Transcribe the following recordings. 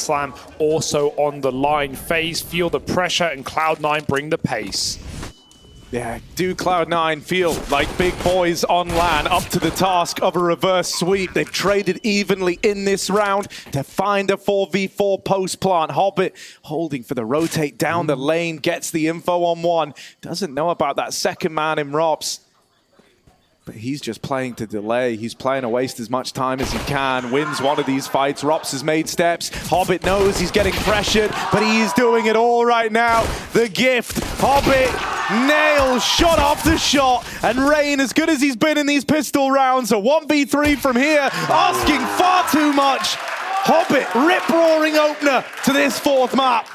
Grand Slam also on the line. FaZe feel the pressure and Cloud9 bring the pace. Yeah, do Cloud9 feel like big boys on LAN up to the task of a reverse sweep? They've traded evenly in this round to find a 4v4 post plant. Hobbit holding for the rotate down the lane, gets the info on one. Doesn't know about that second man in Robs. But he's just playing to delay. He's playing to waste as much time as he can. Wins one of these fights. Rops has made steps. Hobbit knows he's getting pressured, but he's doing it all right now. The gift. Hobbit nails shot after shot. And Rain, as good as he's been in these pistol rounds, a 1v3 from here, asking far too much. Hobbit rip-roaring opener to this fourth map.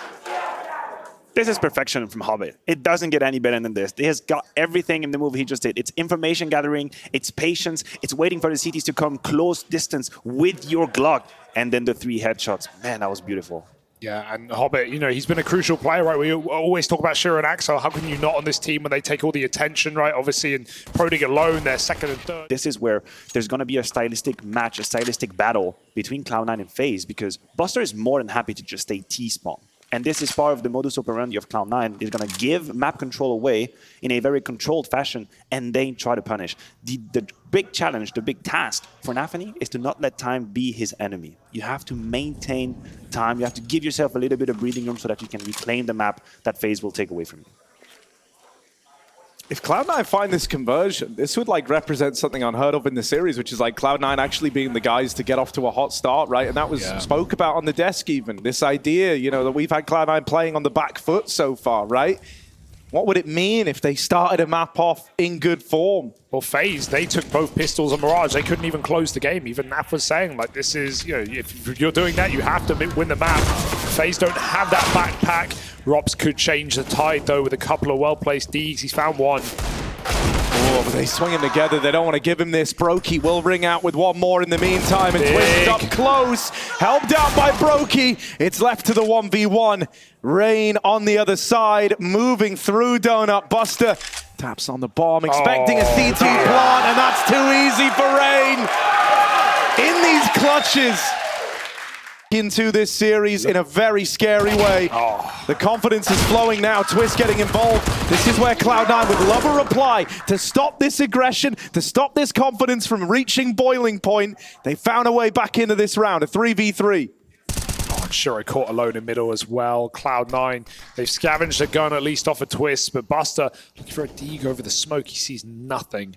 This is perfection from Hobbit. It doesn't get any better than this. He has got everything in the move he just did. It's information gathering, it's patience, it's waiting for the CTs to come close distance with your Glock, and then the 3 headshots. Man, that was beautiful. Yeah, and Hobbit, you know, he's been a crucial player, right? We always talk about Shiro and Axel. How can you not on this team when they take all the attention, right? Obviously, and Prodig alone, they're second and third. This is where there's going to be a stylistic match, a stylistic battle between Cloud9 and FaZe, because Buster is more than happy to just stay T-spawn. And this is part of the modus operandi of Cloud9. They're going to give map control away in a very controlled fashion and then try to punish. The big challenge, the big task for NaVi is to not let time be his enemy. You have to maintain time. You have to give yourself a little bit of breathing room so that you can reclaim the map that FaZe will take away from you. If Cloud9 find this conversion, this would like represent something unheard of in the series, which is like Cloud9 actually being the guys to get off to a hot start, right? And that was spoke about on the desk even. This idea, you know, that we've had Cloud9 playing on the back foot so far, right? What would it mean if they started a map off in good form? Well, FaZe, they took both pistols on Mirage. They couldn't even close the game. Even Naf was saying, like, this is, you know, if you're doing that, you have to win the map. FaZe don't have that backpack. Rops could change the tide, though, with a couple of well-placed Ds. He's found one. Oh, but they swing him together. They don't want to give him this. Brokey will ring out with one more in the meantime. And Twist up close. Helped out by Brokey. It's left to the 1v1. Rain on the other side, moving through Donut. Buster taps on the bomb, expecting a CT plant, and that's too easy for Rain. In these clutches into this series in a very scary way. The confidence is flowing now. Twist getting involved. This is where Cloud9 would love a reply to stop this aggression, to stop this confidence from reaching boiling point. They found a way back into this round, a 3v3. Shiro caught alone in middle as well. Cloud9, they've scavenged a gun at least off a Twist, but Buster looking for a dig over the smoke. He sees nothing.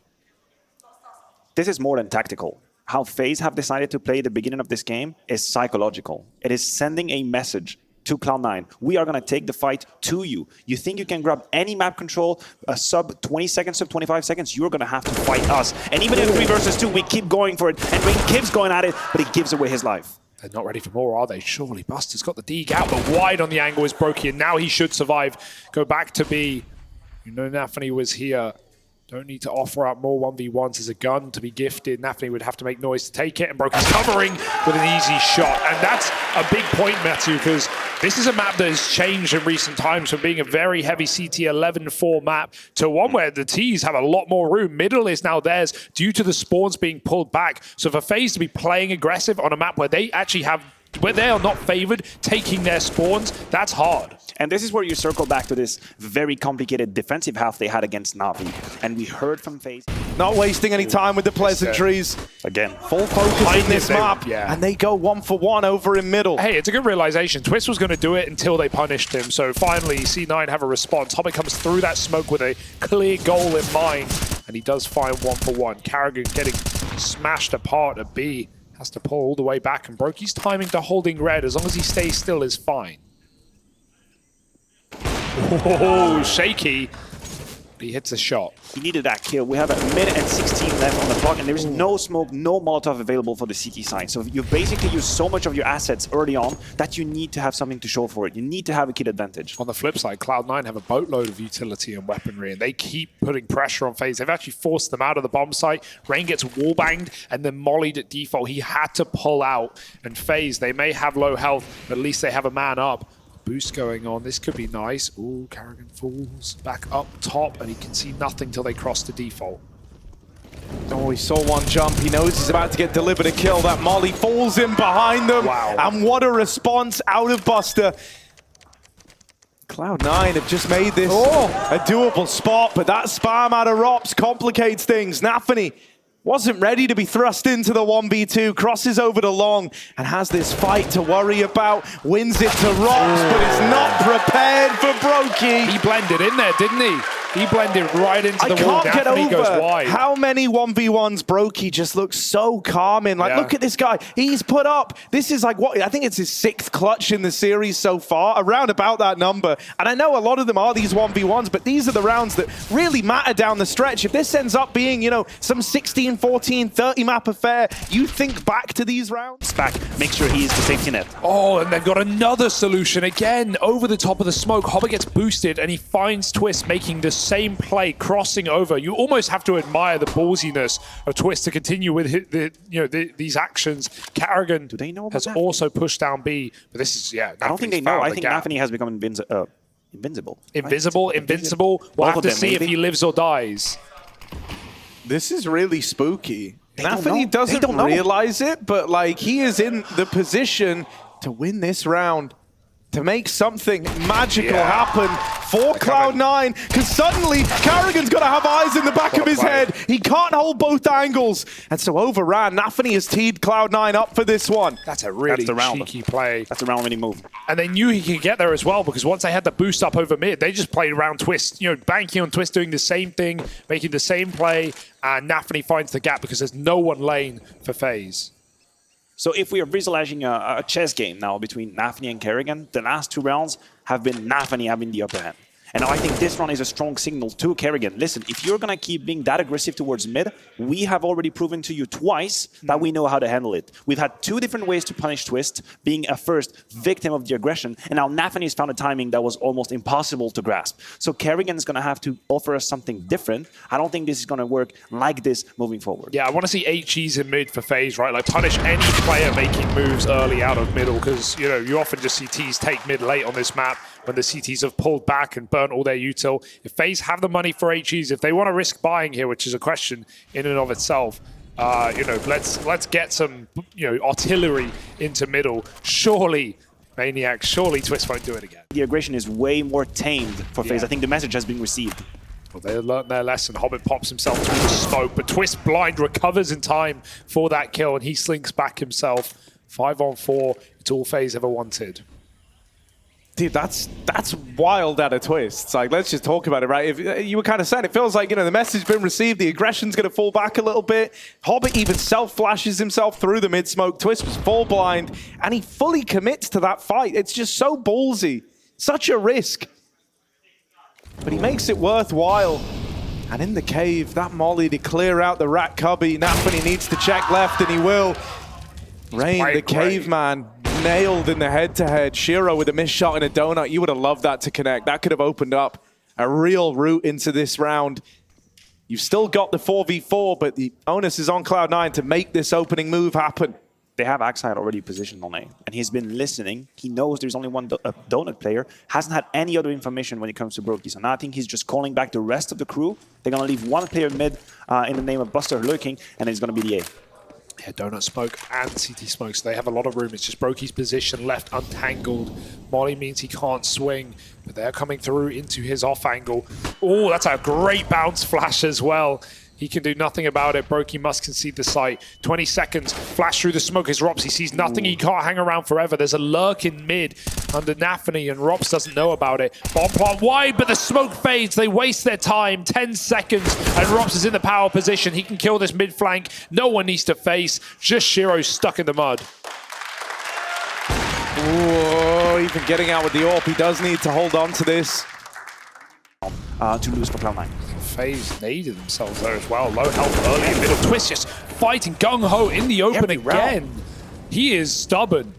This is more than tactical. How FaZe have decided to play the beginning of this game is psychological. It is sending a message to Cloud9. We are going to take the fight to you. You think you can grab any map control, a sub 20 seconds, sub 25 seconds, you're going to have to fight us. And even in 3 versus 2, we keep going for it. And Rain keeps going at it, but he gives away his life. They're not ready for more, are they? Surely Buster's got the dig out, but wide on the angle is Brokey, and now he should survive. Go back to B. You know NaVi was here. Don't need to offer up more 1v1s as a gun to be gifted. NaVi would have to make noise to take it, and Brokey's covering with an easy shot. And that's a big point, Matthew, because this is a map that has changed in recent times from being a very heavy CT 11-4 map to one where the Ts have a lot more room. Middle is now theirs due to the spawns being pulled back. So for FaZe to be playing aggressive on a map where they actually have, where they are not favored, taking their spawns, that's hard. And this is where you circle back to this very complicated defensive half they had against NaVi. And we heard from FaZe. Not wasting any time with the pleasantries. Again, full focus in this map. And they go 1-for-1 over in middle. Hey, it's a good realization. Twist was going to do it until they punished him. So finally, C9 have a response. Hobbit comes through that smoke with a clear goal in mind. And he does find 1-for-1. Carrigan getting smashed apart at B. Has to pull all the way back. And Brokey's timing to holding red, as long as he stays still, is fine. Oh, shaky. He hits a shot. He needed that kill. We have a minute and 16 left on the clock, and there is no smoke, no Molotov available for the CT side. So you've basically used so much of your assets early on that you need to have something to show for it. You need to have a kill advantage. On the flip side, Cloud9 have a boatload of utility and weaponry, and they keep putting pressure on FaZe. They've actually forced them out of the bomb site. Rain gets wallbanged and then mollied at default. He had to pull out, and FaZe, they may have low health, but at least they have a man up. Boost going on. This could be nice. Ooh, Carrigan falls back up top, and he can see nothing till they cross the default. Oh, he saw one jump. He knows he's about to get delivered a kill. That molly falls in behind them. Wow. And what a response out of Buster. Cloud9 have just made this a doable spot, but that spam out of Rops complicates things. nafany wasn't ready to be thrust into the 1v2, crosses over to long, and has this fight to worry about. Wins it to Rops, but is not prepared for Brokey. He blended in there, didn't he? He blended right into the wall. I can't get nafany goes over wide. how many 1v1s Brokey just looks so calming. Like, look at this guy. He's put up. This is like what I think it's his 6th clutch in the series so far, around about that number. And I know a lot of them are these 1v1s, but these are the rounds that really matter down the stretch. If this ends up being, you know, some 16, 14, 30 map affair, you think back to these rounds? Back, make sure he's the safety net. Oh, and they've got another solution again over the top of the smoke. Hobbit gets boosted and he finds Twist making the same play, crossing over. You almost have to admire the ballsiness of Twist to continue with these actions. Karrigan has also pushed down B, but this is I don't think they know. I think nafany has become invincible. Invincible. We'll have to see if he lives or dies. This is really spooky. nafany nafany doesn't realize it, but like he is in the position to win this round, to make something magical happen for Cloud9, because suddenly Karrigan's got to have eyes in the back of his head. He can't hold both angles, and so overran. nafany has teed Cloud9 up for this one. That's a really cheeky play. That's a round-winning move. And they knew he could get there as well, because once they had the boost up over mid, they just played around Twist, banking on Twist doing the same thing, making the same play, and nafany finds the gap because there's no one lane for FaZe. So if we are visualizing a chess game now between nafany and Karrigan, the last 2 rounds have been nafany having the upper hand. And I think this round is a strong signal to Karrigan. Listen, if you're going to keep being that aggressive towards mid, we have already proven to you twice that we know how to handle it. We've had 2 different ways to punish Twist, being a first victim of the aggression, and now nafany has found a timing that was almost impossible to grasp. So Karrigan is going to have to offer us something different. I don't think this is going to work like this moving forward. Yeah, I want to see HEs in mid for FaZe, right? Like, punish any player making moves early out of middle, because, you often just see Ts take mid late on this map when the CTs have pulled back and burnt all their util. If FaZe have the money for HEs, if they want to risk buying here, which is a question in and of itself, let's get some artillery into middle. Surely, Maniacs, surely Twist won't do it again. The aggression is way more tamed for FaZe. I think the message has been received. Well, they learned their lesson. Hobbit pops himself through the smoke, but Twist blind recovers in time for that kill, and he slinks back himself. 5-on-4, it's all FaZe ever wanted. Dude, that's wild at a Twist. It's like, let's just talk about it, right? If you were kind of saying, it feels like, the message's been received, the aggression's going to fall back a little bit. Hobbit even self-flashes himself through the mid-smoke. Twist was full blind, and he fully commits to that fight. It's just so ballsy. Such a risk. But he makes it worthwhile. And in the cave, that molly to clear out the rat cubby. nafany needs to check left, and he will. Rain, the caveman, nailed in the head-to-head. Shiro with a missed shot and a donut. You would have loved that to connect. That could have opened up a real route into this round. You've still got the 4v4, but the onus is on Cloud9 to make this opening move happen. They have xantares already positioned on A, and he's been listening. He knows there's only one donut player. Hasn't had any other information when it comes to Brokey. So now I think he's just calling back the rest of the crew. They're going to leave one player mid in the name of Buster lurking, and it's going to be the A. Yeah, donut smoke and CT smoke, so they have a lot of room. It's just Brokey's position left untangled. Molly means he can't swing, but they're coming through into his off angle. Oh, that's a great bounce flash as well. He can do nothing about it. Brokey must concede the site. 20 seconds. Flash through the smoke is Rops. He sees nothing. He can't hang around forever. There's a lurk in mid under nafany, and Rops doesn't know about it. Bomb plant wide, but the smoke fades. They waste their time. 10 seconds, and Rops is in the power position. He can kill this mid flank. No one needs to face. Just Shiro stuck in the mud. Oh, even getting out with the AWP. He does need to hold on to this. To lose for Cloud9. FaZe needed themselves there as well. Low health early in middle. Twist just fighting gung-ho in the open again. He is stubborn,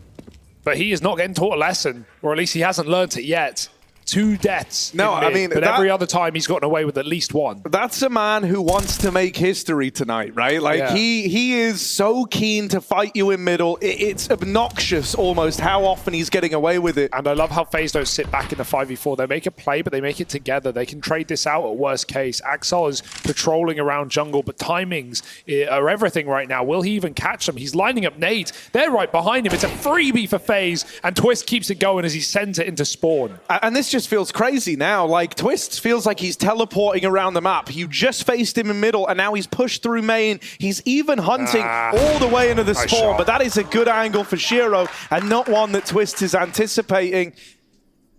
but he is not getting taught a lesson, or at least he hasn't learned it yet. 2 deaths. No, in mid, I mean, but every other time he's gotten away with at least 1. That's a man who wants to make history tonight, right? Like, Yeah. he is so keen to fight you in middle. It's obnoxious almost how often he's getting away with it. And I love how FaZe don't sit back in the 5v4. They make a play, but they make it together. They can trade this out at worst case. Axel is patrolling around jungle, but timings are everything right now. Will he even catch them? He's lining up nades. They're right behind him. It's a freebie for FaZe, and Twist keeps it going as he sends it into spawn. And this just feels crazy now. Like, Twist feels like he's teleporting around the map. You just faced him in middle, and now he's pushed through main. He's even hunting all the way into the spawn, shot. but that is a good angle for Shiro, and not one that Twist is anticipating.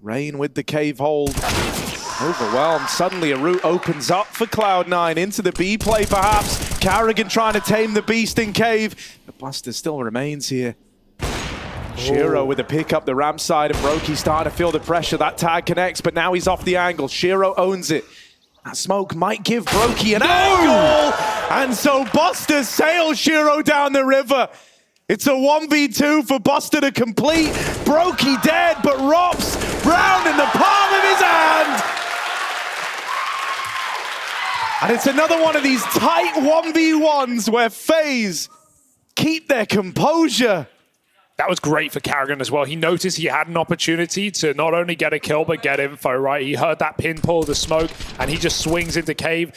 Rain with the cave hold. Overwhelmed. Suddenly a route opens up for Cloud9 into the B play, perhaps. Carrigan trying to tame the beast in cave. The Buster still remains here. Shiro with a pick up the ramp side, and Brokey starting to feel the pressure. That tag connects, but now he's off the angle. Shiro owns it. That smoke might give Brokey an angle! And so Buster sails Shiro down the river. It's a 1v2 for Buster to complete. Brokey dead, but Rops round in the palm of his hand. And it's another one of these tight 1v1s where FaZe keep their composure. That was great for Carrigan as well. He noticed he had an opportunity to not only get a kill, but get info, right? He heard that pin pull, the smoke, and he just swings into cave.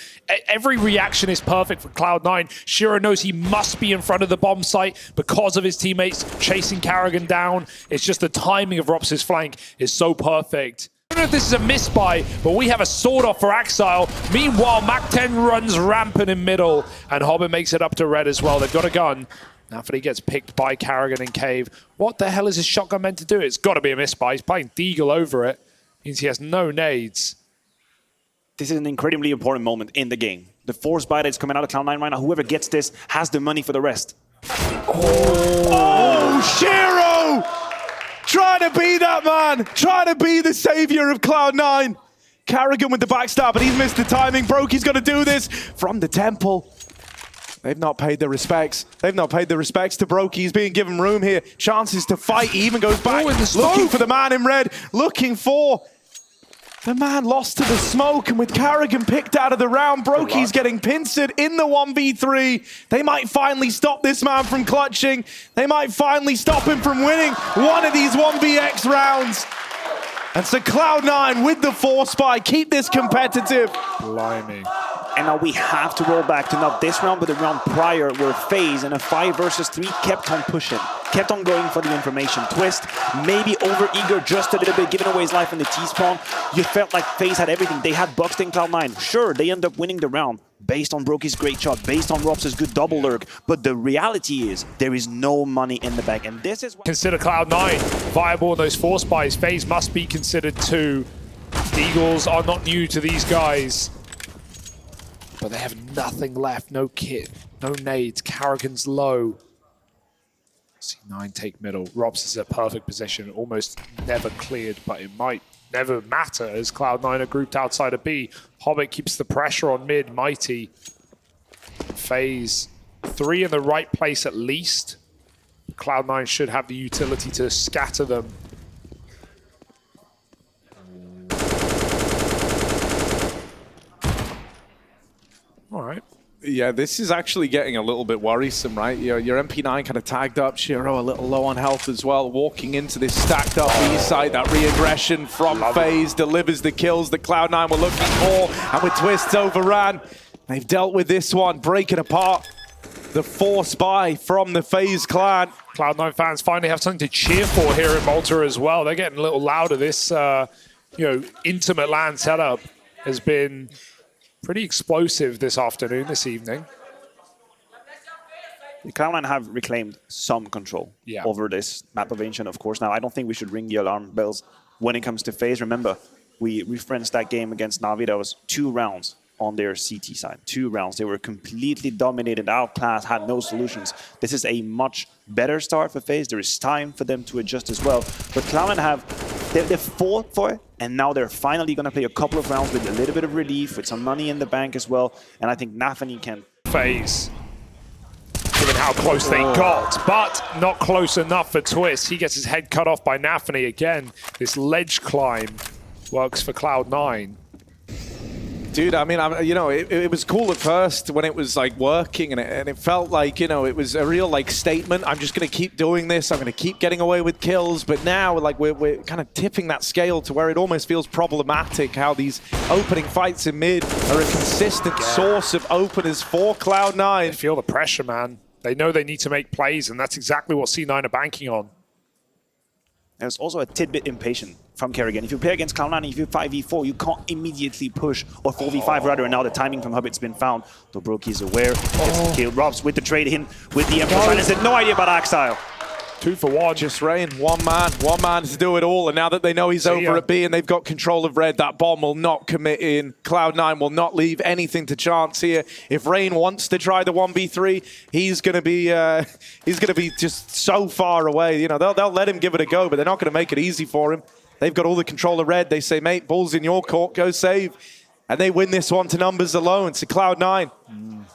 Every reaction is perfect for Cloud9. Shiro knows he must be in front of the bomb site because of his teammates chasing Carrigan down. It's just the timing of Rops' flank is so perfect. I don't know if this is a misbuy, but we have a sword off for Axile. Meanwhile, Mac-10 runs rampant in middle, and Hobbit makes it up to red as well. They've got a gun. NaVi gets picked by Carrigan in cave. What the hell is his shotgun meant to do? It's got to be a misbuy. He's playing Deagle over it. Means he has no nades. This is an incredibly important moment in the game. The force buy that's coming out of Cloud9 right now, whoever gets this has the money for the rest. Oh, Shiro! Trying to be that man. Trying to be the savior of Cloud9. Carrigan with the backstab, but he's missed the timing. Brokey's going to do this from the temple. They've not paid their respects. They've not paid the respects to Brokey. He's being given room here. Chances to fight. He even goes back, looking for the man in red, looking for the man lost to the smoke. And with Carrigan picked out of the round, Brokey's getting pincered in the 1v3. They might finally stop this man from clutching. They might finally stop him from winning one of these 1vx rounds. And so Cloud9 with the force buy, keep this competitive. Blimey. And now we have to roll back to not this round, but the round prior, where FaZe in a 5 versus 3 kept on pushing, kept on going for the information. Twist, maybe over-eager just a little bit, giving away his life in the T-spawn. You felt like FaZe had everything. They had Buxton Cloud9. Sure, they end up winning the round based on Brokey's great shot, based on Rops' good double lurk. But the reality is, there is no money in the bank. And this is what... Consider Cloud9 viable in those force buys. FaZe must be considered too. Eagles are not new to these guys. But they have nothing left. No kit, no nades. Carrigan's low. C9 take middle. Robs is a perfect position. Almost never cleared, but it might never matter as Cloud9 are grouped outside of B. Hobbit keeps the pressure on mid. Mighty. FaZe 3 in the right place at least. Cloud9 should have the utility to scatter them. All right. Yeah, this is actually getting a little bit worrisome, right? Your MP9 kind of tagged up, Shiro a little low on health as well, walking into this stacked up B side. That re-aggression from FaZe delivers the kills that Cloud9 were looking for, and with Twists overran, they've dealt with this one, breaking apart the force buy from the FaZe clan. Cloud9 fans finally have something to cheer for here in Malta as well. They're getting a little louder. This intimate LAN setup has been pretty explosive this afternoon, this evening. The Cloud9 have reclaimed some control over this map of Ancient, of course. Now, I don't think we should ring the alarm bells when it comes to FaZe. Remember, we referenced that game against NaVi. That was 2 rounds on their CT side. 2 rounds. They were completely dominated, outclassed, had no solutions. This is a much better start for FaZe. There is time for them to adjust as well. But Cloud9 they've fought for it, and now they're finally going to play a couple of rounds with a little bit of relief, with some money in the bank as well. And I think NaVi can... FaZe, given how close they got, but not close enough for Twist. He gets his head cut off by NaVi again. This ledge climb works for Cloud9. Dude, I mean, it was cool at first when it was like working, and it felt like, it was a real like statement. I'm just going to keep doing this. I'm going to keep getting away with kills. But now, like, we're kind of tipping that scale to where it almost feels problematic how these opening fights in mid are a consistent source of openers for Cloud9. They feel the pressure, man. They know they need to make plays, and that's exactly what C9 are banking on. There's also a tidbit impatient from Kerrigan. If you play against Cloud9, if you 5v4, you can't immediately push, or 4v5 rather, and now the timing from Hubbit's been found. Dobroki is aware, gets killed. Robs with the trade in, with the Emperor Silence, had no idea about Axile. 2 for 1. Just Rain, one man to do it all. And now that they know he's over at B and they've got control of red, that bomb will not commit in. Cloud9 will not leave anything to chance here. If Rain wants to try the 1v3, he's gonna be just so far away. They'll let him give it a go, but they're not gonna make it easy for him. They've got all the control of red. They say, mate, ball's in your court, go save. And they win this one to numbers alone. So Cloud9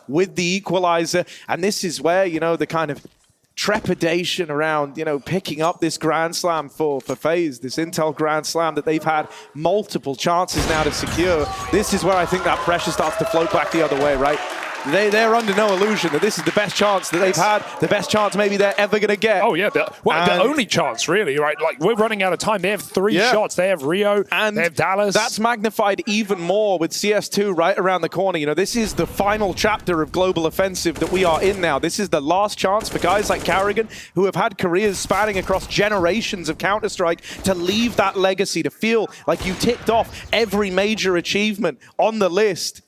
with the equalizer. And this is where, the kind of trepidation around, picking up this Grand Slam for FaZe, this Intel Grand Slam that they've had multiple chances now to secure. This is where I think that pressure starts to float back the other way, right? They're under no illusion that this is the best chance that they've had, the best chance maybe they're ever going to get. Oh, yeah. The only chance, really, right? Like, we're running out of time. They have 3 shots. They have Rio, and they have Dallas. That's magnified even more with CS2 right around the corner. This is the final chapter of global offensive that we are in now. This is the last chance for guys like Kerrigan, who have had careers spanning across generations of Counter-Strike, to leave that legacy, to feel like you ticked off every major achievement on the list.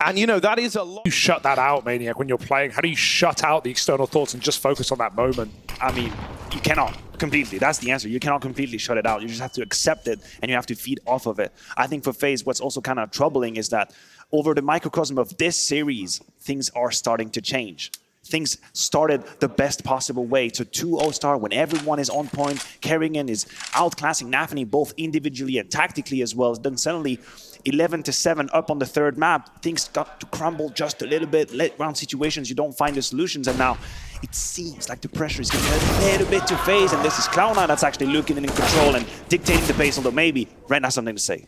And that is a lot. You shut that out, Maniac, when you're playing. How do you shut out the external thoughts and just focus on that moment? I mean, you cannot completely. That's the answer. You cannot completely shut it out. You just have to accept it, and you have to feed off of it. I think for FaZe, what's also kind of troubling is that over the microcosm of this series, things are starting to change. Things started the best possible way. So 2-0 start when everyone is on point. Kerrigan is outclassing NaVi both individually and tactically as well. Then suddenly 11-7 up on the 3rd map. Things got to crumble just a little bit. Late round situations, you don't find the solutions. And now it seems like the pressure is getting a little bit to FaZe. And this is Cloud9 that's actually looking and in control and dictating the pace. Although maybe Ren has something to say.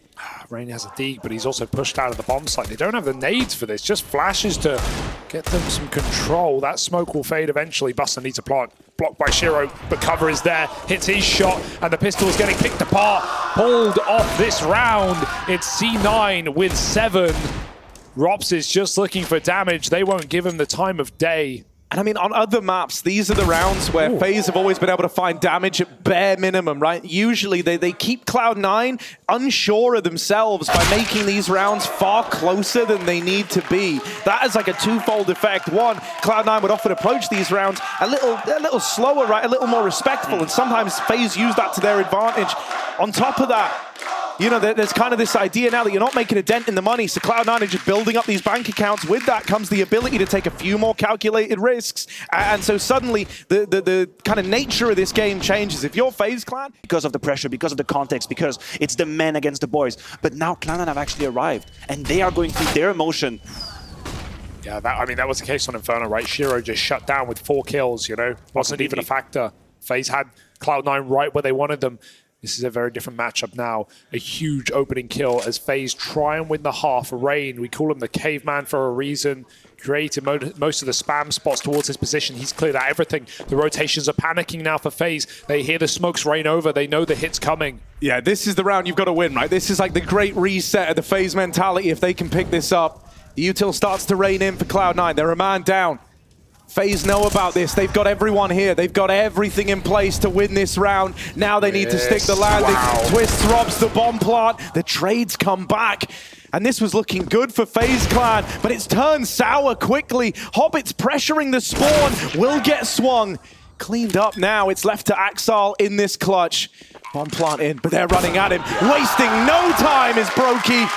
Rain has a dig, but he's also pushed out of the bomb site. They don't have the nades for this. Just flashes to get them some control. That smoke will fade eventually. Buster needs a plant. Blocked by Shiro, but cover is there. Hits his shot, and the pistol is getting picked apart. Pulled off this round. It's C9 with 7. Rops is just looking for damage. They won't give him the time of day. And I mean, on other maps, these are the rounds where FaZe have always been able to find damage at bare minimum, right? Usually they keep Cloud9 unsure of themselves by making these rounds far closer than they need to be. That is like a twofold effect. One, Cloud9 would often approach these rounds a little slower, right? A little more respectful, and sometimes FaZe use that to their advantage. On top of that, there's kind of this idea now that you're not making a dent in the money, so Cloud9 are just building up these bank accounts. With that comes the ability to take a few more calculated risks, and so suddenly the kind of nature of this game changes. If you're FaZe Clan, because of the pressure, because of the context, because it's the men against the boys, but now Cloud9 have actually arrived, and they are going through their emotion. Yeah, that was the case on Inferno, right? Shiro just shut down with 4 kills, Wasn't even a factor. FaZe had Cloud9 right where they wanted them. This is a very different matchup now. A huge opening kill as FaZe try and win the half. Rain, we call him the caveman for a reason. Created most of the spam spots towards his position. He's cleared out everything. The rotations are panicking now for FaZe. They hear the smokes rain over. They know the hit's coming. Yeah, this is the round you've got to win, right? This is like the great reset of the FaZe mentality. If they can pick this up, the util starts to rain in for Cloud9. They're a man down. FaZe know about this. They've got everyone here. They've got everything in place to win this round. Now they need to stick the landing. Twist robs the bomb plant. The trades come back. And this was looking good for FaZe Clan, but it's turned sour quickly. Hobbit's pressuring the spawn. Will get swung. Cleaned up now. It's left to Axel in this clutch. Bomb plant in, but they're running at him. Wasting no time is Brokey.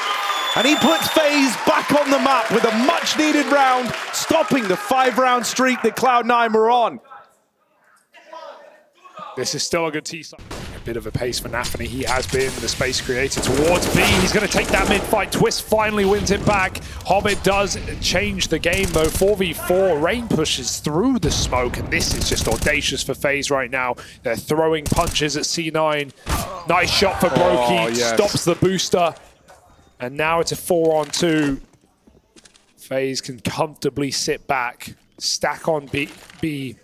And he puts FaZe back on the map with a much-needed round, stopping the 5-round streak that Cloud9 were on. This is still a good T-side. bit of a pace for nafany. He has been the space creator towards B. He's going to take that mid-fight. Twist finally wins it back. Hobbit does change the game, though. 4v4. Rain pushes through the smoke, and this is just audacious for FaZe right now. They're throwing punches at C9. Nice shot for Brokey. Yes. Stops the booster. And now it's a 4-on-2. FaZe can comfortably sit back, stack on B.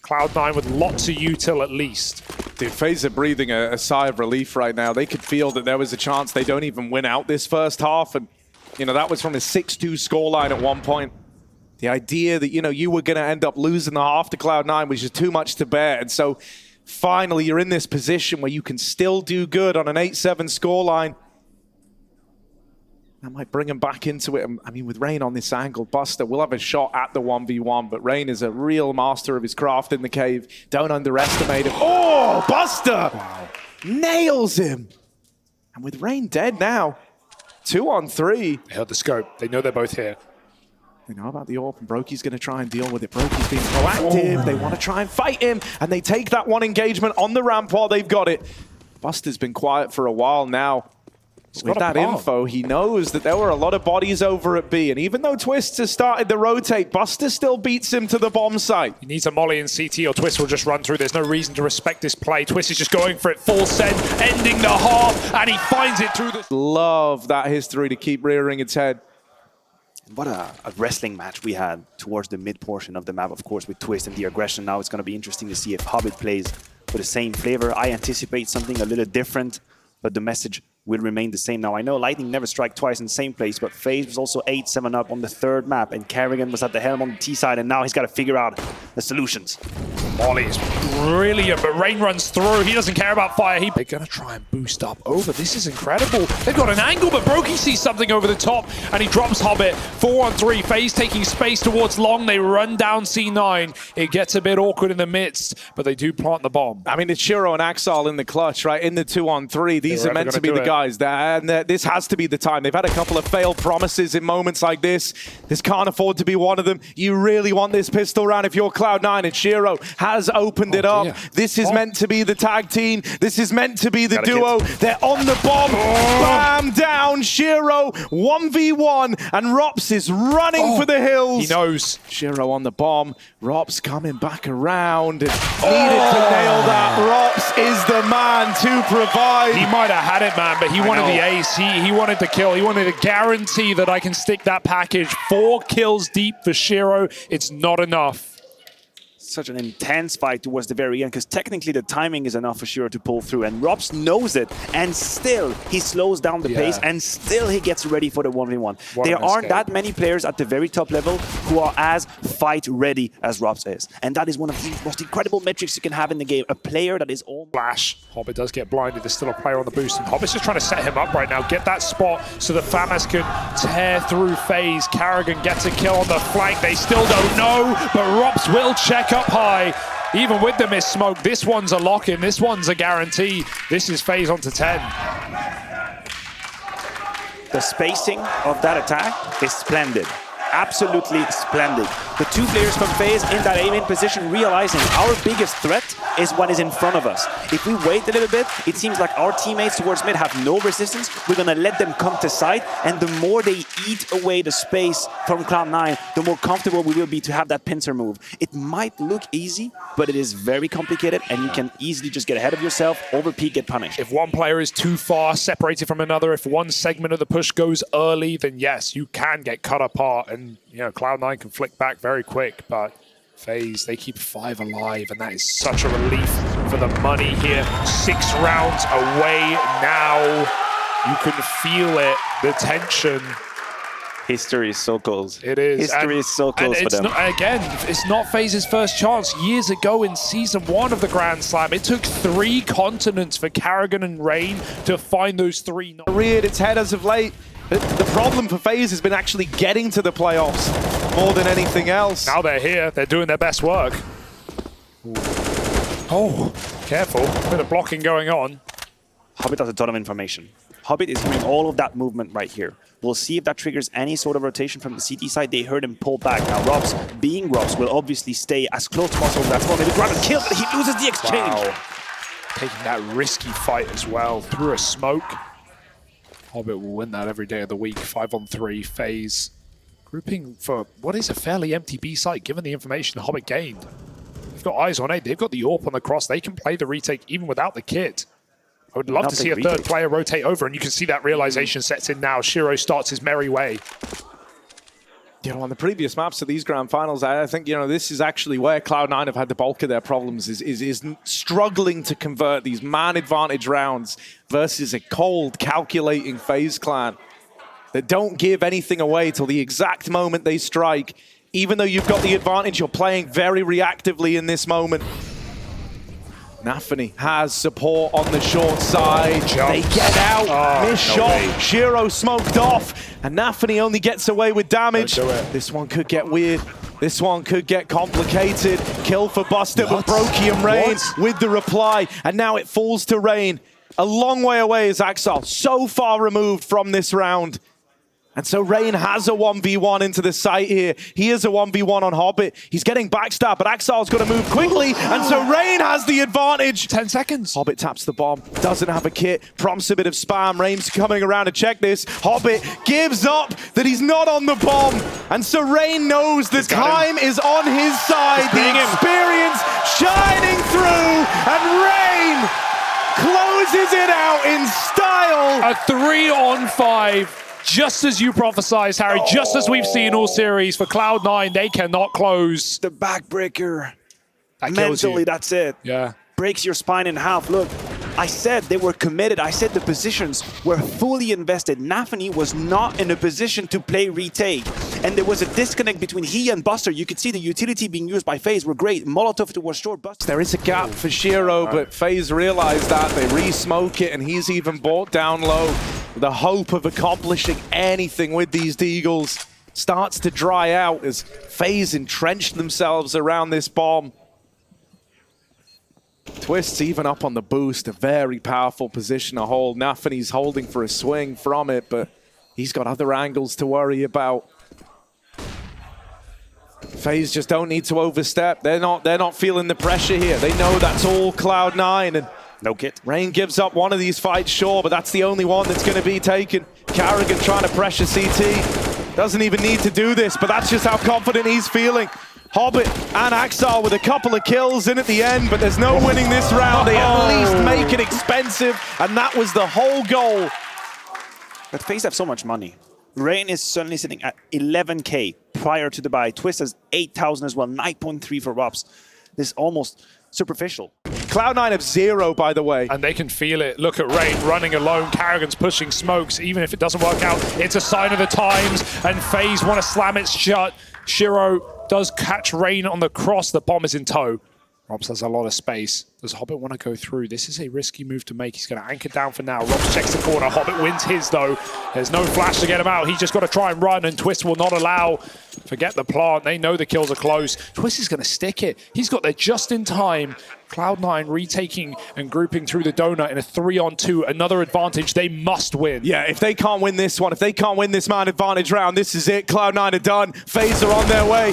Cloud9 with lots of util at least. Dude, FaZe are breathing a sigh of relief right now. They could feel that there was a chance they don't even win out this first half. And, you know, that was from a 6-2 scoreline at one point. The idea that, you know, you were going to end up losing the half to Cloud9 was just too much to bear. And so finally you're in this position where you can still do good on an 8-7 scoreline. That might bring him back into it. I mean, with Rain on this angle, Buster will have a shot at the 1v1, but Rain is a real master of his craft in the cave. Don't underestimate him. Oh, Buster! Wow. Nails him! And with Rain dead now, 2-on-3. They heard the scope. They know they're both here. They know about the AWP, and Brokey's going to try and deal with it. Brokey's being proactive. They want to try and fight him, and they take that one engagement on the ramp while they've got it. Buster's been quiet for a while now. With that info, he knows that there were a lot of bodies over at B, and even though Twist has started to rotate, Buster still beats him to the bomb site. He needs a molly in CT or Twist will just run through. There's no reason to respect this play. Twist is just going for it, full send, ending the half, and he finds it through the... Love that history to keep rearing its head. What a wrestling match we had towards the mid portion of the map, of course, with Twist and the aggression. Now it's going to be interesting to see if Hobbit plays with the same flavor. I anticipate something a little different, but the message will remain the same. Now, I know Lightning never strike twice in the same place, but FaZe was also 8-7 up on the third map, and Carrigan was at the helm on the T side, and now he's got to figure out the solutions. Molly is brilliant, but Rain runs through. He doesn't care about fire. They're going to try and boost up over. This is incredible. They've got an angle, but Brokey sees something over the top, and he drops Hobbit. 4-on-3. FaZe taking space towards long. They run down C9. It gets a bit awkward in the midst, but they do plant the bomb. I mean, it's Shiro and Axel in the clutch, right? In the 2-on-3. These are meant to be the guys. And this has to be the time. They've had a couple of failed promises in moments like this. This can't afford to be one of them. You really want this pistol round if you're Cloud9, and Shiro has opened it up. This is meant to be the tag team. This is meant to be the duo. They're on the bomb. Bam! Down. Shiro 1v1, and Rops is running for the hills. He knows. Shiro on the bomb. Rops coming back around and needed to nail that. Rops is the man to provide. He might have had it, man, but he wanted the ace. He wanted the kill. He wanted a guarantee that I can stick that package. 4 kills deep for Shiro. It's not enough. Such an intense fight towards the very end, because technically the timing is enough for Shiro to pull through, and Robs knows it, and still he slows down the pace, and still he gets ready for the 1v1. There aren't that many players at the very top level who are as fight ready as Robs is, and that is one of the most incredible metrics you can have in the game. A player that is all flash. Hobbit does get blinded. There's still a player on the boost, and Hobbit's just trying to set him up right now, get that spot so that FAMAS can tear through FaZe. Carrigan gets a kill on the flank. They still don't know, but Robs will check up high. Even with the miss smoke, this one's a lock-in, this one's a guarantee. This is FaZe onto 10. The spacing of that attack is splendid. Absolutely splendid. The two players from FaZe in that aim-in position realizing our biggest threat is what is in front of us. If we wait a little bit, it seems like our teammates towards mid have no resistance. We're going to let them come to side, and the more they eat away the space from Cloud9, the more comfortable we will be to have that pincer move. It might look easy, but it is very complicated, and you can easily just get ahead of yourself, overpeak, get punished. If one player is too far separated from another, if one segment of the push goes early, then yes, you can get cut apart, and you know, Cloud9 can flick back very quick, but FaZe, they keep 5 alive, and that is such a relief for the money here. 6 rounds away now. You can feel it, the tension. History is so close. It is. History is so close for them. Again, it's not FaZe's first chance. Years ago in Season 1 of the Grand Slam, it took 3 continents for Carrigan and Rain to find those 3. Reared its head as of late. The problem for FaZe has been actually getting to the playoffs more than anything else. Now they're here. They're doing their best work. Ooh. Oh, careful. Bit of blocking going on. Hobbit has a ton of information. Hobbit is hearing all of that movement right here. We'll see if that triggers any sort of rotation from the CT side. They heard him pull back. Now Robs, being Robs, will obviously stay as close as possible to that spot. Maybe grab a kill, but he loses the exchange. Wow. taking that risky fight as well through a smoke. Hobbit will win that every day of the week. 5-on-3, FaZe. Grouping for what is a fairly empty B site, given the information Hobbit gained. They've got eyes on A. They've got the AWP on the cross. They can play the retake even without the kit. I would love to see a third player rotate over, and you can see that realization sets in now. Shiro starts his merry way. You know, on the previous maps of these grand finals, I think, you know, this is actually where Cloud9 have had the bulk of their problems, is struggling to convert these man advantage rounds versus a cold, calculating FaZe Clan that don't give anything away till the exact moment they strike. Even though you've got the advantage, you're playing very reactively in this moment. NaVi has support on the short side. They get out. Miss shot. Shiro smoked off. And NaVi only gets away with damage. This one could get weird. This one could get complicated. Kill for Buster, but Brokey and Rain with the reply. And now it falls to Rain. A long way away is Axel. So far removed from this round. And so Rain has a 1v1 into the site here. He is a 1v1 on Hobbit. He's getting backstabbed, but Axel's got to move quickly. And so Rain has the advantage. 10 seconds. Hobbit taps the bomb, doesn't have a kit, prompts a bit of spam. Rain's coming around to check this. Hobbit gives up that he's not on the bomb. And so Rain knows the time is on his side. The experience shining through. And Rain closes it out in style. A 3-on-5. Just as you prophesized, Harry, just as we've seen all series for Cloud9, they cannot close. The backbreaker. Mentally, that's it. Yeah. Breaks your spine in half. Look, I said they were committed. I said the positions were fully invested. NaVi was not in a position to play retake. And there was a disconnect between he and Buster. You could see the utility being used by FaZe were great. Molotov was short. Buster. There is a gap for Shiro, but FaZe realized that. They re-smoke it, and he's even brought down low. The hope of accomplishing anything with these Deagles starts to dry out as FaZe entrenched themselves around this bomb. Twist's even up on the boost, a very powerful position to hold. NaVi's holding for a swing from it, but he's got other angles to worry about. FaZe just don't need to overstep. They're not feeling the pressure here. They know that's all Cloud9, and no kit. Rain gives up one of these fights, sure, but that's the only one that's going to be taken. Carrigan trying to pressure CT. Doesn't even need to do this, but that's just how confident he's feeling. Hobbit and Axel with a couple of kills in at the end, but there's no winning this round. They at least make it expensive, and that was the whole goal. But FaZe have so much money. Rain is suddenly sitting at 11K prior to the buy. Twist has 8,000 as well, 9.3 for Robs. This is almost superficial. Cloud9 have 0, by the way. And they can feel it. Look at Rain running alone. Carrigan's pushing smokes. Even if it doesn't work out, it's a sign of the times. And FaZe want to slam it shut. Shiro does catch Rain on the cross. The bomb is in tow. Robs has a lot of space. Does Hobbit want to go through? This is a risky move to make. He's going to anchor down for now. Robs checks the corner. Hobbit wins his, though. There's no flash to get him out. He's just got to try and run, and Twist will not allow. Forget the plant. They know the kills are close. Twist is going to stick it. He's got there just in time. Cloud9 retaking and grouping through the donut in a 3-on-2. Another advantage they must win. Yeah, if they can't win this one, if they can't win this man advantage round, this is it. Cloud9 are done. FaZe are on their way.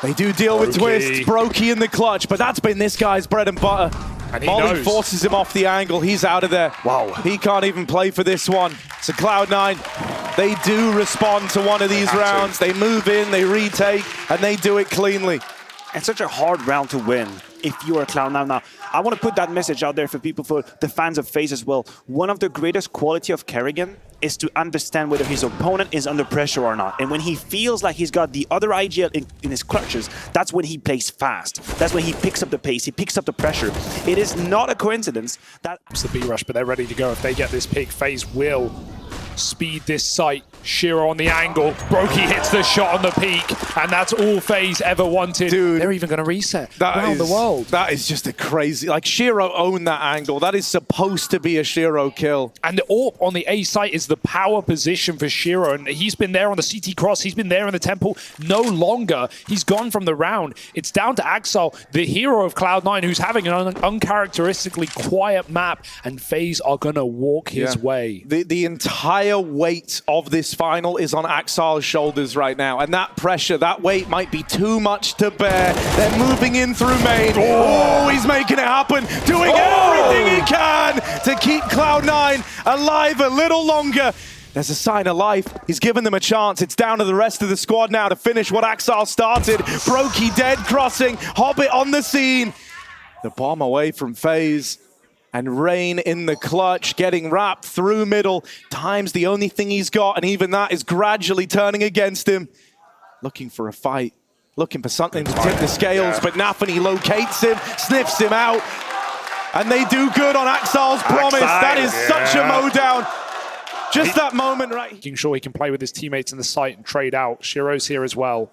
They do deal with Twist, Brokey in the clutch, but that's been this guy's bread and butter. And Molly forces him off the angle. He's out of there. Wow. He can't even play for this one. So Cloud9, they do respond to one of these rounds. They move in, they retake, and they do it cleanly. It's such a hard round to win if you are Cloud9 now. I want to put that message out there for people, for the fans of FaZe as well. One of the greatest quality of Carrigan is to understand whether his opponent is under pressure or not. And when he feels like he's got the other IGL in his clutches, that's when he plays fast. That's when he picks up the pace, he picks up the pressure. It is not a coincidence that... It's the B-rush, but they're ready to go. If they get this pick, FaZe will speed this site. Shiro on the angle. Brokey hits the shot on the peak, and that's all FaZe ever wanted. Dude, they're even going to reset around the world. That is just a crazy... Like, Shiro owned that angle. That is supposed to be a Shiro kill. And the AWP on the A site is the power position for Shiro, and he's been there on the CT cross. He's been there in the temple. No longer. He's gone from the round. It's down to Axel, the hero of Cloud9, who's having an uncharacteristically quiet map, and FaZe are going to walk his way. The entire entire weight of this final is on Axal's shoulders right now. And that pressure, that weight might be too much to bear. They're moving in through main. Oh, he's making it happen. Doing everything he can to keep Cloud9 alive a little longer. There's a sign of life. He's given them a chance. It's down to the rest of the squad now to finish what Axal started. Brokey dead crossing. Hobbit on the scene. The bomb away from FaZe. And Rain in the clutch, getting wrapped through middle. Time's the only thing he's got, and even that is gradually turning against him. Looking for a fight. Looking for something to tip the scales, but nafany locates him, sniffs him out. And they do good on Axal's promise. That is such a mow down. Just that moment, right? Making sure he can play with his teammates in the site and trade out. Shiro's here as well.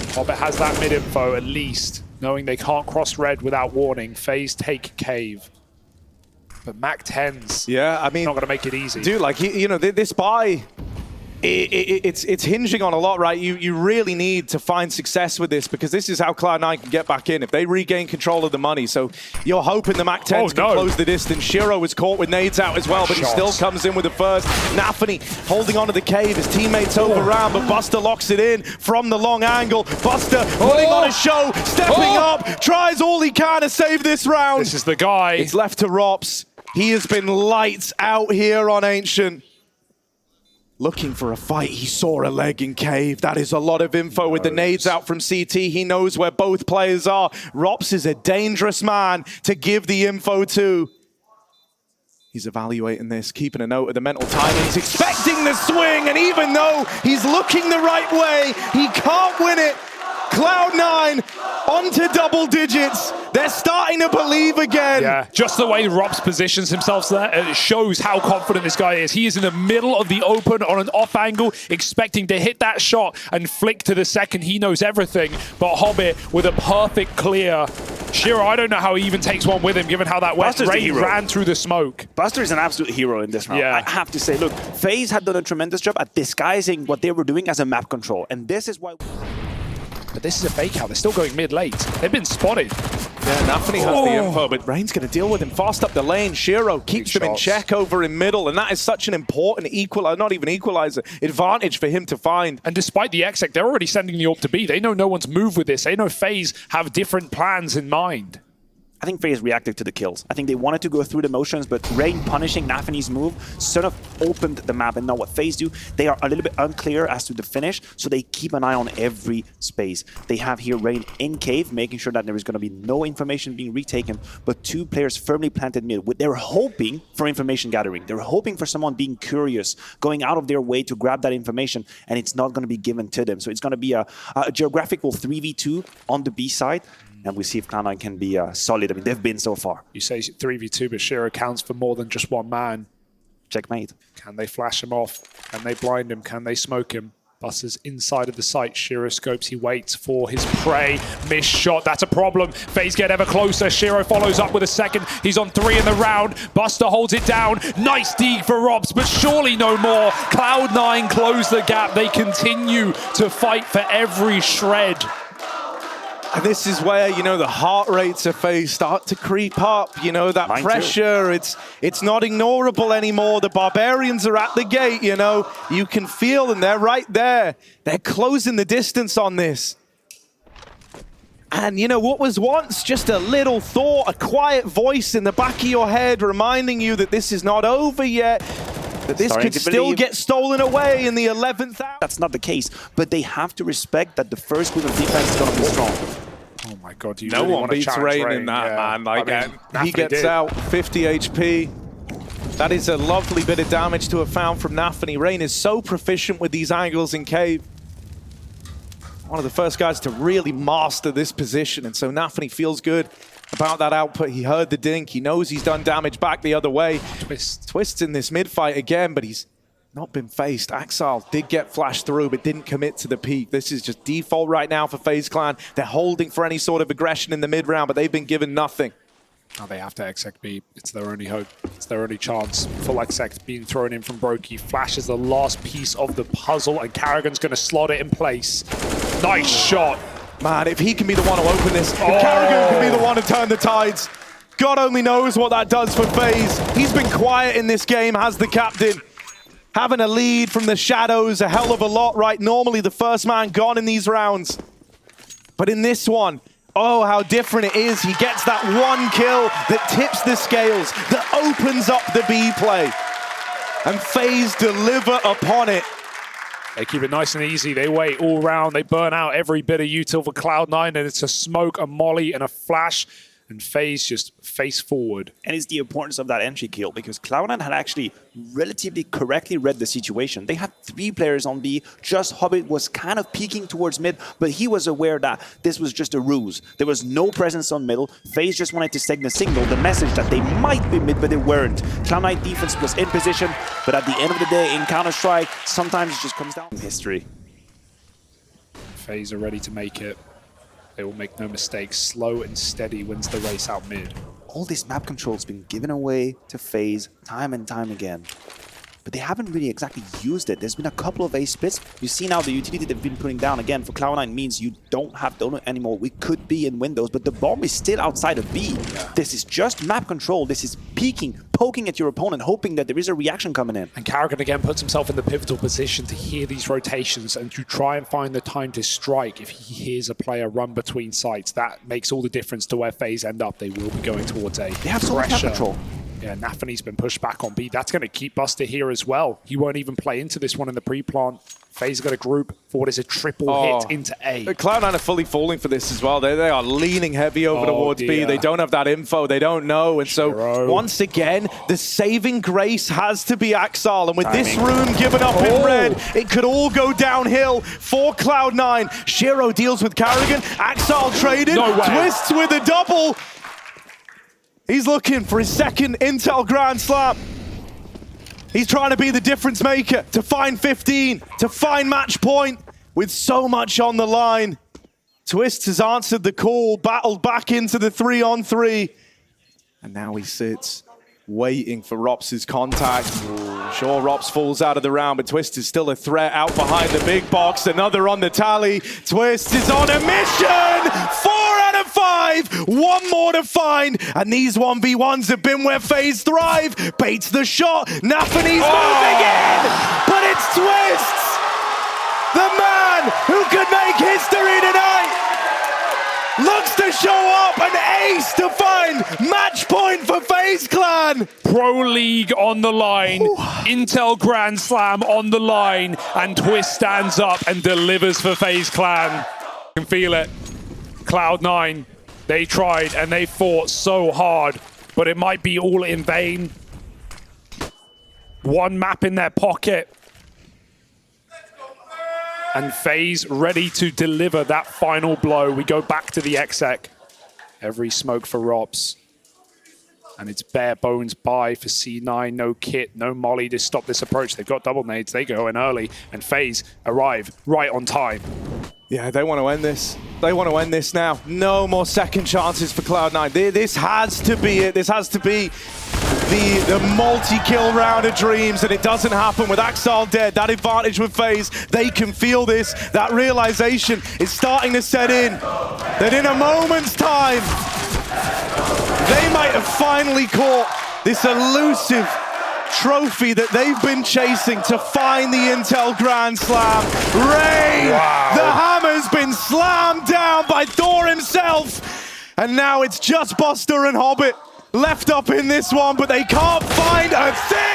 Hobbit has that mid info at least, knowing they can't cross red without warning. FaZe take cave. But Mac 10's I mean, not going to make it easy. Dude, like, you know, this buy, it's hinging on a lot, right? You really need to find success with this because this is how Cloud9 can get back in if they regain control of the money. So you're hoping the Mac 10s can close the distance. Shiro was caught with nades out as well, but he still comes in with the first. nafany holding onto the cave. His teammates overround, but Buster locks it in from the long angle. Buster putting on a show, stepping up, tries all he can to save this round. This is the guy. It's left to Rops. He has been lights out here on Ancient. Looking for a fight. He saw a leg in cave. That is a lot of info with the nades out from CT. He knows where both players are. Rops is a dangerous man to give the info to. He's evaluating this, keeping a note of the mental timings, expecting the swing, and even though he's looking the right way, he can't win it. Cloud9 onto double digits. They're starting to believe again. Yeah, just the way Rops positions himself there, it shows how confident this guy is. He is in the middle of the open on an off angle, expecting to hit that shot and flick to the second. He knows everything, but Hobbit with a perfect clear. Shiro, I don't know how he even takes one with him, given how that West Rain ran through the smoke. Buster is an absolute hero in this round. Yeah. I have to say, look, FaZe had done a tremendous job at disguising what they were doing as a map control, and this is why... But this is a fake out. They're still going mid late. They've been spotted. Yeah, nafany has the info, but Rain's going to deal with him fast up the lane. Shiro keeps him in check over in middle, and that is such an important not even equalizer, advantage for him to find. And despite the exec, they're already sending the AWP to B. They know no one's move with this. They know FaZe have different plans in mind. I think FaZe reacted to the kills. I think they wanted to go through the motions, but Rain punishing nafany's move sort of opened the map. And now what FaZe do, they are a little bit unclear as to the finish, so they keep an eye on every space. They have here Rain in cave, making sure that there is going to be no information being retaken, but two players firmly planted mid. They're hoping for information gathering. They're hoping for someone being curious, going out of their way to grab that information, and it's not going to be given to them. So it's going to be a geographical 3v2 on the B side. And we see if Cloud9 can be solid. I mean, they've been so far. You say 3v2, but Shiro counts for more than just one man. Checkmate. Can they flash him off? Can they blind him? Can they smoke him? Buster's inside of the site. Shiro scopes. He waits for his prey. Missed shot. That's a problem. FaZe get ever closer. Shiro follows up with a second. He's on 3 in the round. Buster holds it down. Nice dig for Robs, but surely no more. Cloud9 close the gap. They continue to fight for every shred. And this is where, you know, the heart rates of FaZe start to creep up. You know, that pressure, it's not ignorable anymore. The Barbarians are at the gate, you know. You can feel them. They're right there. They're closing the distance on this. And, you know, what was once just a little thought, a quiet voice in the back of your head reminding you that this is not over yet, that this could still get stolen away in the 11th hour. That's not the case, but they have to respect that the first group of defense is going to be strong. Oh my God, you no really one beats Rain in that, man. Like, I mean, he gets out 50 HP. That is a lovely bit of damage to have found from nafany. Rain is so proficient with these angles in cave. One of the first guys to really master this position, and so nafany feels good about that output. He heard the dink. He knows he's done damage back the other way. Twists in this mid-fight again, but he's not been faced. Axal did get flashed through, but didn't commit to the peak. This is just default right now for FaZe Clan. They're holding for any sort of aggression in the mid-round, but they've been given nothing. Now they have to exec B. It's their only hope. It's their only chance. Full exec being thrown in from Brokey. Flash is the last piece of the puzzle, and Carrigan's going to slot it in place. Nice shot. Man, if he can be the one to open this, if Carrigan can be the one to turn the tides, God only knows what that does for FaZe. He's been quiet in this game, has the captain. Having a lead from the shadows a hell of a lot, right? Normally the first man gone in these rounds. But in this one, oh, how different it is. He gets that one kill that tips the scales, that opens up the B play. And FaZe deliver upon it. They keep it nice and easy. They wait all round. They burn out every bit of util for Cloud9, and it's a smoke, a molly, and a flash. And FaZe just face forward. And it's the importance of that entry kill, because Cloud9 had actually relatively correctly read the situation. They had 3 players on B. Just Hobbit was kind of peeking towards mid, but he was aware that this was just a ruse. There was no presence on middle. FaZe just wanted to send the signal, the message that they might be mid, but they weren't. Cloud9 defense was in position, but at the end of the day, in Counter-Strike, sometimes it just comes down to history. FaZe are ready to make it. They will make no mistakes. Slow and steady wins the race out mid. All this map control has been given away to FaZe time and time again. But they haven't really exactly used it. There's been a couple of A splits. You see now the utility they've been putting down again for Cloud9 means you don't have donut anymore. We could be in windows, but the bomb is still outside of B. Yeah. This is just map control. This is peeking, poking at your opponent, hoping that there is a reaction coming in. And karrigan again puts himself in the pivotal position to hear these rotations and to try and find the time to strike. If he hears a player run between sites, that makes all the difference to where FaZe end up. They will be going towards A. They have so much map control. Yeah, NaVi's been pushed back on B. That's going to keep Buster here as well. He won't even play into this one in the pre-plant. FaZe got a group for what is a triple hit into A. Cloud9 are fully falling for this as well. They are leaning heavy over towards B. They don't have that info. They don't know. And so once again, the saving grace has to be Axal. And with this room given up in red, it could all go downhill for Cloud9. Shiro deals with karrigan. Axal traded. Twists with a double. He's looking for his second Intel Grand Slam. He's trying to be the difference maker, to find 15, to find match point, with so much on the line. Twist has answered the call, battled back into the 3-on-3. And now he sits, waiting for Rops's contact. Sure, Rops falls out of the round, but Twist is still a threat out behind the big box. Another on the tally. Twist is on a mission! 4 out of 5! One more to find, and these 1v1s have been where FaZe thrive. Baits the shot, NaVi's moving in! But it's Twist! The man who could make history tonight! Looks to show up, an ace to find match point for FaZe Clan. Pro League on the line, Intel Grand Slam on the line, and Twist stands up and delivers for FaZe Clan. You can feel it. Cloud9, they tried and they fought so hard, but it might be all in vain. One map in their pocket. And FaZe ready to deliver that final blow. We go back to the exec. Every smoke for Rops. And it's bare bones buy for C9. No kit, no molly to stop this approach. They've got double nades. They go in early. And FaZe arrive right on time. Yeah, they want to end this. They want to end this now. No more second chances for Cloud9. This has to be it. This has to be the multi-kill round of dreams, and it doesn't happen with Axal dead. That advantage with FaZe, they can feel this. That realization is starting to set in. That in a moment's time, they might have finally caught this elusive trophy that they've been chasing to find the Intel Grand Slam. Rain! Wow. The hammer's been slammed down by Thor himself. And now it's just Buster and Hobbit left up in this one, but they can't find a thing!